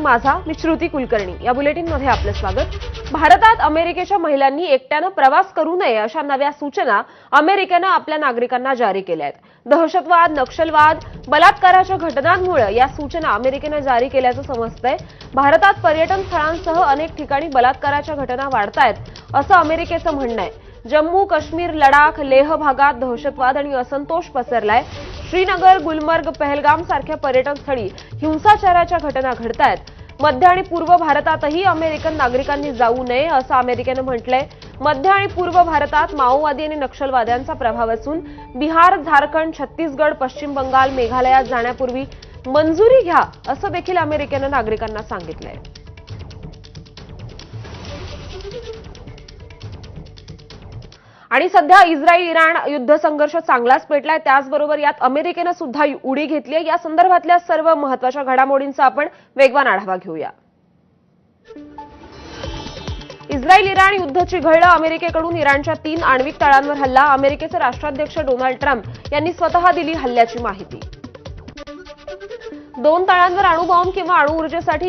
माझा, मी श्रुती कुलकर्णी. या बुलेटिनमध्ये आपलं स्वागत. भारतात अमेरिकेच्या महिलांनी एकट्यानं प्रवास करू नये अशा नव्या सूचना अमेरिकेनं आपल्या नागरिकांना जारी केल्या आहेत. दहशतवाद, नक्षलवाद, बलात्काराच्या घटनांमुळे या सूचना अमेरिकेनं जारी केल्याचं समजतंय. भारतात पर्यटन स्थळांसह अनेक ठिकाणी बलात्काराच्या घटना वाढतायत असं अमेरिकेचं म्हणणं आहे. जम्मू काश्मीर, लडाख, लेह भागात दहशतवाद आणि असंतोष पसरलाय. श्रीनगर, गुलमर्ग, पहलगाम सारख्या पर्यटन स्थळी हिंसाचाराच्या घटना घडतायत. मध्य आणि पूर्व भारतातही अमेरिकन नागरिकांनी जाऊ नये असं अमेरिकेनं म्हटलंय. मध्य आणि पूर्व भारतात माओवादी आणि नक्षलवाद्यांचा प्रभाव असून बिहार, झारखंड, छत्तीसगड, पश्चिम बंगाल, मेघालयात जाण्यापूर्वी मंजुरी घ्या असं देखील अमेरिकेनं नागरिकांना सांगितलंय. आणि सध्या इस्रायल-इराण युद्ध संघर्ष चांगलाच पेटलाय. त्याचबरोबर यात अमेरिकेनं सुद्धा उडी घेतली आहे. या संदर्भातल्या सर्व महत्त्वाच्या घडामोडींचा आपण वेगवान आढावा घेऊया. इस्रायल-इराण युद्ध चिघळलं. अमेरिकेकडून इराणच्या 3 आण्विक तळांवर हल्ला. अमेरिकेचे राष्ट्राध्यक्ष डोनाल्ड ट्रम्प यांनी स्वतः दिली हल्ल्याची माहिती. 2 तळांवर अणुबॉम्ब किंवा अणुऊर्जेसाठी